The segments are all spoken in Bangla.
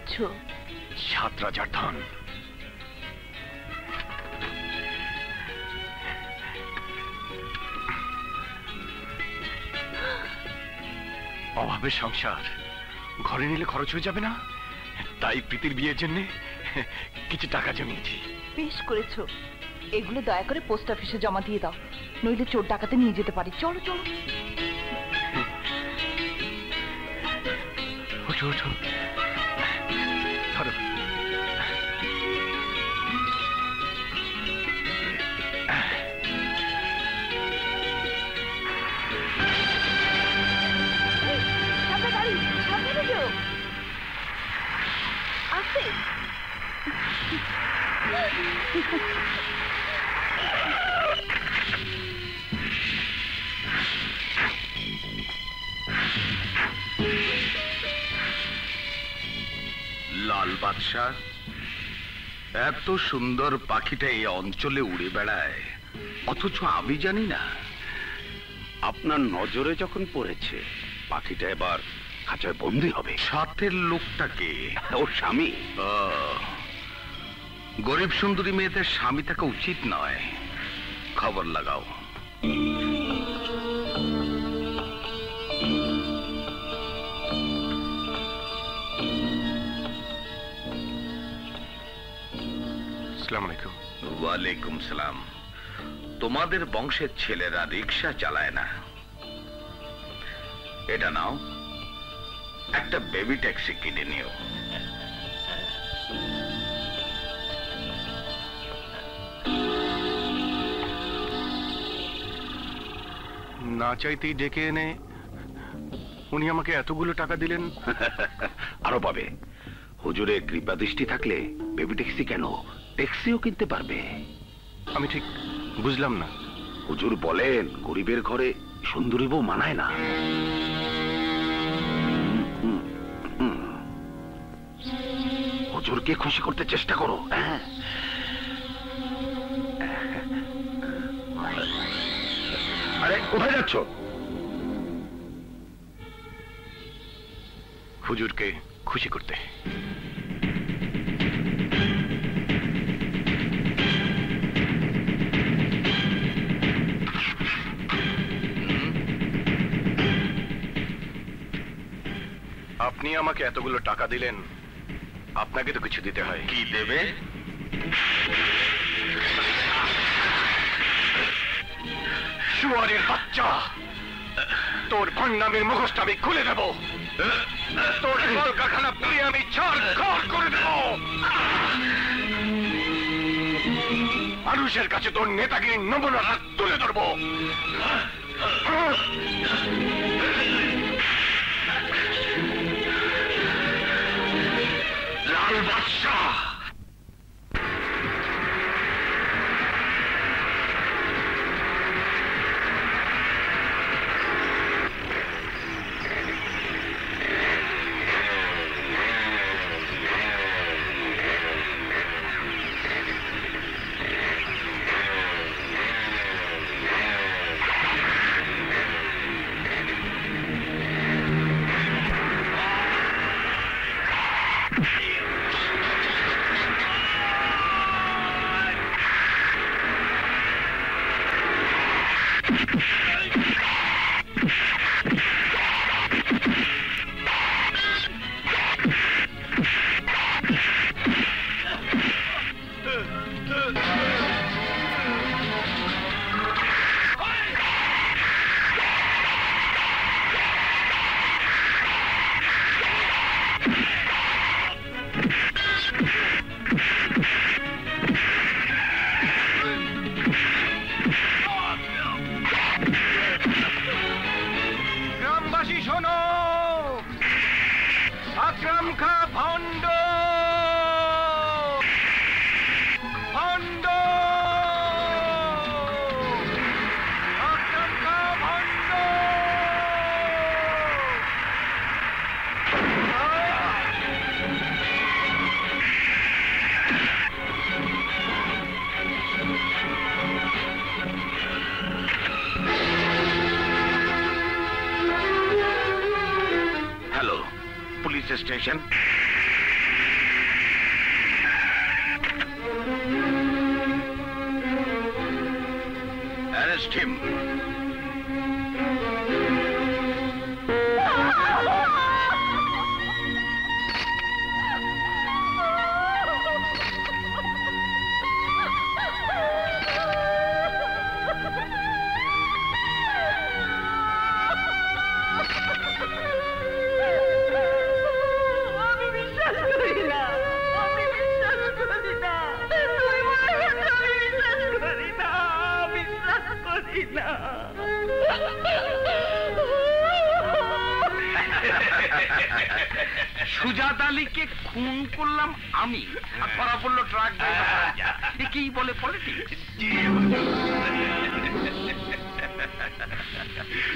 পাচ্ছ? 7 রাজার ধন। অভাবে সংসার, ঘরে নিলে খরচ হয়ে যাবে না, তাই প্রীতির বিয়ের জন্য কিছু টাকা জমিয়েছি। বেশ করেছো। এগুলো দয়া করে পোস্ট অফিসে জমা দিয়ে দাও, নইলে চোর ডাকাতে নিয়ে যেতে পারি। চলো চলো। ওঠো ওঠো, ধরো। লাল বাদশাহ, এত সুন্দর পাখিটা এই অঞ্চলে উড়ে বেড়ায়, অথচ আমি জানি না। আপনার নজরে যখন পড়েছে, পাখিটা এবার খাঁচায় বন্দী হবে। সাথের লোকটাকে ওর স্বামী। গরিব সুন্দরী মেয়েদের স্বামী থাকা উচিত নয়। খবর লাগাও। ওয়ালাইকুম সালাম। তোমাদের বংশের ছেলেরা রিক্সা চালায় না। এটা নাও, একটা বেবি ট্যাক্সি কিনে নিও। না চাইতেই ডেকে এনে উনি আমাকে এতগুলো টাকা দিলেন। আরো পাবে। হুজুরের কৃপা দৃষ্টি থাকলে বেবি ট্যাক্সি কেন, ট্যাক্সিও কিনতে পারবে। আমি ঠিক বুঝলাম না। হুজুর বলেন, গরিবের ঘরে সুন্দরী বউ মানায় না। হুজুরকে খুশি করতে চেষ্টা করো। হ্যাঁ, আরে কোথায় যাচ্ছ? হুজুরকে খুশি করতে। আপনি আমাকে এতগুলো টাকা দিলেন, আপনাকে তো কিছু দিতে হয়। কি দেবে? শুয়ারের বাচ্চা, তোর ভণ্ডামির মুখোশটা আমি খুলে দেব। তোর কলকারখানা পুড়িয়ে আমি ছাড়খাড় করে দেব। মানুষের কাছে তোর নেতাগিরির নমুনাটা তুলে ধরবো। লাল বাদশাহ, স্টেশন। Arrest him. সুজাত আলীকে খুন করলাম আমি, আর ধরা পড়লো ট্রাক ড্রাইভার। কি বলে পলিটিক্স?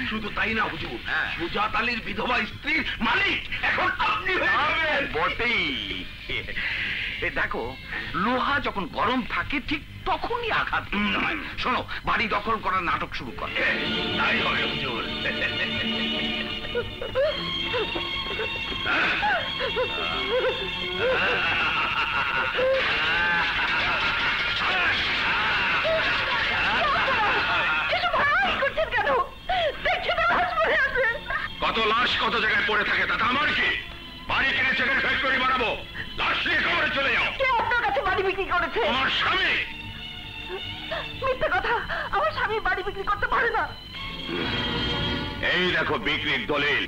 শুধু তাই না হুজুর, সুজাত আলীর বিধবা স্ত্রীর মালিক এখন আপনি বটেই। দেখো, লোহা যখন গরম থাকে ঠিক তখনই আঘাত করতে হয়। শোনো, বাড়ি দখল করার নাটক শুরু কর। তাই হবে হুজুর। কত লাশ কত জায়গায় পড়ে থাকে তাতে আমার কি? বাড়ি কিনে চেকের ফ্যাক্টরি বানাবো, লাশ নিয়ে খবরে চলে যাও। কে আপনার কাছে বাড়ি বিক্রি করেছে? আমার স্বামী। মিথ্যে কথা, আমার স্বামী বাড়ি বিক্রি করতে পারে না। এই দেখো বিক্রির দলিল।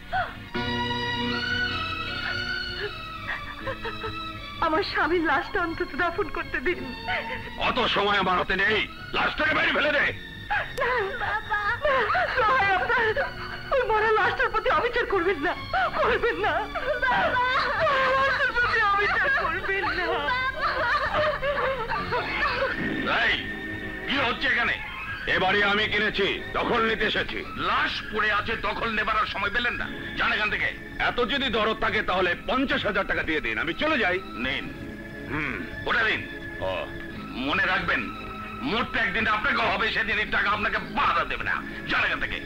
আমার স্বামীর লাশটা অন্তত দাফন করতে দিন। অত সময় আমার হাতে নেই, লাশটাকে বাইরে ফেলে দে। ওই মরা লাশটার প্রতি অবিচার করবেন না, করবেন না, লাশটার প্রতি অবিচার করবেন না। কি হচ্ছে এখানে? এবারে আমি কিনেছি, দখল নিতে এসেছি। লাশ পড়ে আছে, দখল নেবার আর সময় পেলেন না? জান এখান থেকে। এত যদি দরদ থাকে তাহলে 50,000 টাকা দিয়ে দিন, আমি চলে যাই। নিন। ওটা দিন। মনে রাখবেন, মোটটা একদিন আপনাকে হবে, সেদিন এই টাকা আপনাকে বাধা দেবে না। জান এখান থেকে।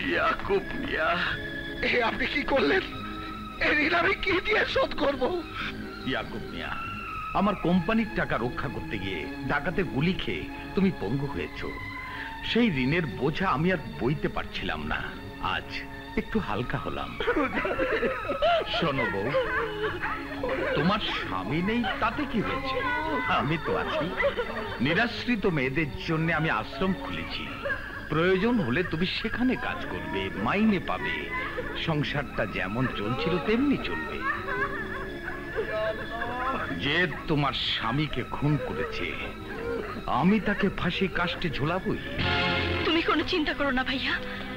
ইয়াকুব মিয়া, আপনি কি করলেন? এই ঋণ আমি কি দিয়ে শোধ করবো? ইয়াকুব মিয়া, আমার কোম্পানির টাকা রক্ষা করতে গিয়ে ডাকাতে গুলি খেয়ে তুমি পঙ্গু হয়েছো। সেই ঋণের বোঝা আমি আর বইতে পারছিলাম না। আজ একটু হালকা হলাম। শোনো বউ, তোমার স্বামী নেই তাতে কি হয়েছে? আমি তো আছি। নিরাশ্রিত মেয়েদের জন্য আমি আশ্রম খুলেছি। প্রয়োজন হলে তুমি সেখানে কাজ করবে, মাইনে পাবে। সংসারটা যেমন চলছিল তেমনি চলবে। যে তোমার স্বামীকে খুন করেছে, আমি তাকে ফাঁসি কাস্টে ঝোলাবই। তুমি কোনো চিন্তা করো না ভাইয়া,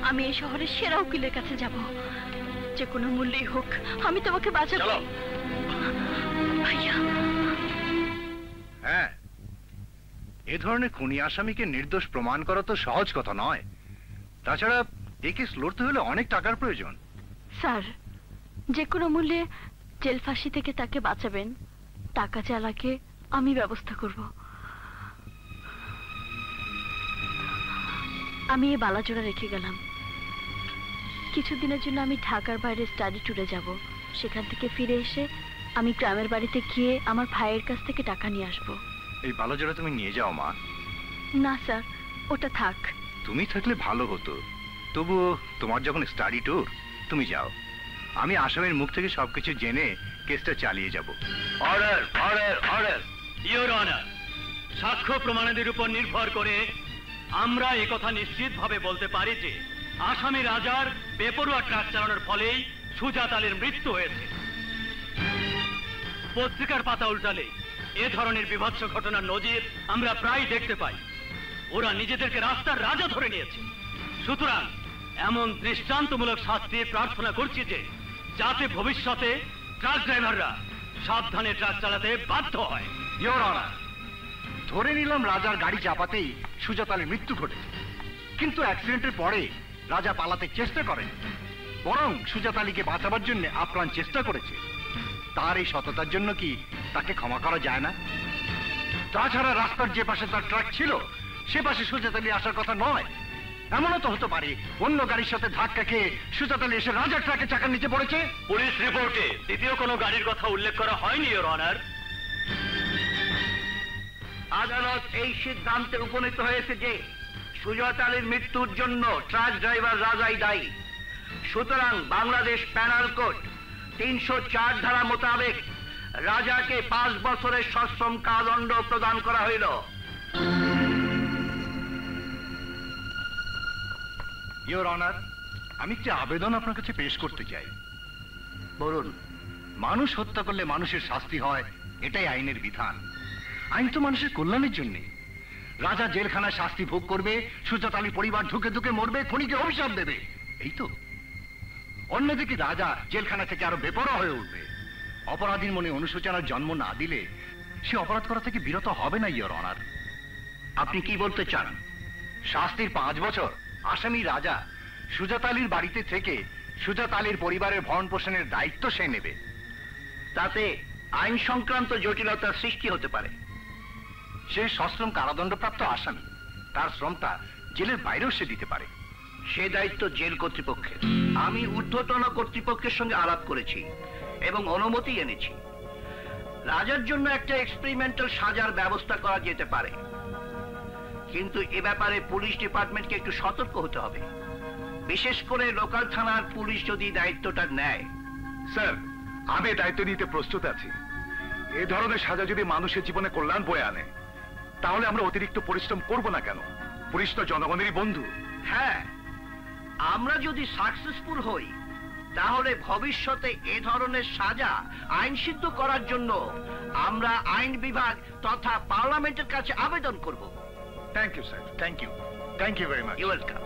আমি এই শহরের সেরা উকিলের কাছে যাব। যে কোনো মূল্যেই হোক আমি তোমাকে বাঁচাবো ভাইয়া। হ্যাঁ, এ ধরনের খুনি আসামিকে নির্দোষ প্রমাণ করা তো সহজ কথা নয়। তাছাড়া এই কেস লড়তে হলে অনেক টাকার প্রয়োজন। স্যার, যে কোনো মূল্যে জেল ফাঁসি থেকে তাকে বাঁচাবেন। টাকা চালাকে আমি ব্যবস্থা করব। আমি এই বালাজোড়া রেখে গেলাম। কিছুদিনের জন্য আমি ঢাকার বাইরে স্টাডি ট্যুরে যাব। সেখান থেকে ফিরে এসে আমি গ্রামের বাড়িতে গিয়ে আমার ভাইয়ের কাছ থেকে টাকা নিয়ে আসব। এই বালাজোড়া তুমি নিয়ে যাও মা। না স্যার, ওটা থাক। তুমি থাকলে ভালো হতো, তবুও তোমার যখন স্টাডি ট্যুর, তুমি যাও। আমি আসামের মুখ থেকে সবকিছু জেনে কেসটা চালিয়ে যাব। Order, order, order. Your honour, সাক্ষ্য প্রমাণাদির উপর নির্ভর করে আমরা একথা নিশ্চিতভাবে বলতে পারি যে আসামি রাজার বেপরোয়া ট্রাক চালানোর ফলেই সুজাত আলীর মৃত্যু হয়েছে। পত্রিকার পাতা উল্টালে এ ধরনের বিভৎস ঘটনার নজির আমরা প্রায় দেখতে পাই। ওরা নিজেদেরকে রাস্তার রাজা ধরে নিয়েছে। সুতরাং এমন দৃষ্টান্তমূলক শাস্তির প্রার্থনা করছি যে যাতে ভবিষ্যতে ট্রাক ড্রাইভাররা সাবধানে ট্রাক চালাতে বাধ্য হয়। ইওর অনার, ধরে নিলাম রাজার গাড়ি চাপাতেই সুজাত আলীর মৃত্যু ঘটেছে, কিন্তু অ্যাক্সিডেন্টের পরে রাজা পালাতে চেষ্টা করেন, বরং সুজাত আলীকে বাঁচাবার জন্য আপ্রাণ চেষ্টা করেছে। তার এই সততার জন্য কি তাকে ক্ষমা করা যায় না? তাছাড়া রাস্তার যে পাশে তার ট্রাক ছিল সে পাশে সুজাত আলী আসার কথা নয়। এমনও তো হতে পারে অন্য গাড়ির সাথে ধাক্কা খেয়ে সুজাত আলী এসে রাজার ট্রাকের চাকার নিচে পড়েছে। পুলিশ রিপোর্টে দ্বিতীয় কোনো গাড়ির কথা উল্লেখ করা হয়নি ইওর অনার। আদালত এই সিদ্ধান্তে উপনীত হয়েছে যে সুজাত আলীর মৃত্যুর জন্য ট্রাক ড্রাইভার রাজাই দায়ী। সুতরাং বাংলাদেশ প্যানাল কোড 304 ধারা মোতাবেক রাজাকে 5 বছরের সশ্রম কারাদণ্ড প্রদান করা হইল। ইওর অনার, আমি একটি আবেদন আপনার কাছে পেশ করতে চাই। বলুন। মানুষ হত্যা করলে মানুষের শাস্তি হয়, এটাই আইনের বিধান। আইন তো মানুষের কল্যাণের জন্য। রাজা জেলখানায় শাস্তি ভোগ করবে, সুজাত আলী পরিবার ধুকে ধুকে মরবে, খুনিকে অভিশাপ দেবে, এই তো। অন্যদিকে রাজা জেলখানা থেকে আরো বেপরোয়া হয়ে উঠবে। অপরাধীর মনে অনুশোচনার জন্ম না দিলে সে অপরাধ করা থেকে বিরত হবে না ইওর অনার। আপনি কি বলতে চান? শাস্তির 5 বছর আসামি রাজা সুজাত আলীর বাড়িতে থেকে সুজাত আলীর পরিবারের ভরণ পোষণের দায়িত্ব সে নেবে। তাতে আইন সংক্রান্ত জটিলতার সৃষ্টি হতে পারে। সে সশ্রম কারাদণ্ডপ্রাপ্ত আসামি, তার শ্রমটা জেলের বাইরেও সে দিতে পারে। সে দায়িত্ব জেল কর্তৃপক্ষের। আমি ঊর্ধ্বতন কর্তৃপক্ষের সঙ্গে আলাপ করেছি এবং অনুমতি এনেছি। রাজার জন্য একটা এক্সপেরিমেন্টাল সাজার ব্যবস্থা করা যেতে পারে, কিন্তু এ ব্যাপারে পুলিশ ডিপার্টমেন্টকে একটু সতর্ক হতে হবে, বিশেষ করে লোকাল থানার পুলিশ যদি দায়িত্বটা নেয়। স্যার, আমি দায়িত্ব নিতে প্রস্তুত আছি। এ ধরনের সাজা যদি মানুষের জীবনে কল্যাণ বয়ে আনে, তাহলে আমরা অতিরিক্ত পরিশ্রম করব না কেন? পুলিশ তো জনগণেরই বন্ধু। হ্যাঁ, আমরা যদি সাকসেসফুল হই তাহলে ভবিষ্যতে এ ধরনের সাজা আইনসিদ্ধ করার জন্য আমরা আইন বিভাগ তথা পার্লামেন্টের কাছে আবেদন করব। Thank you sir. Thank you very much. You welcome.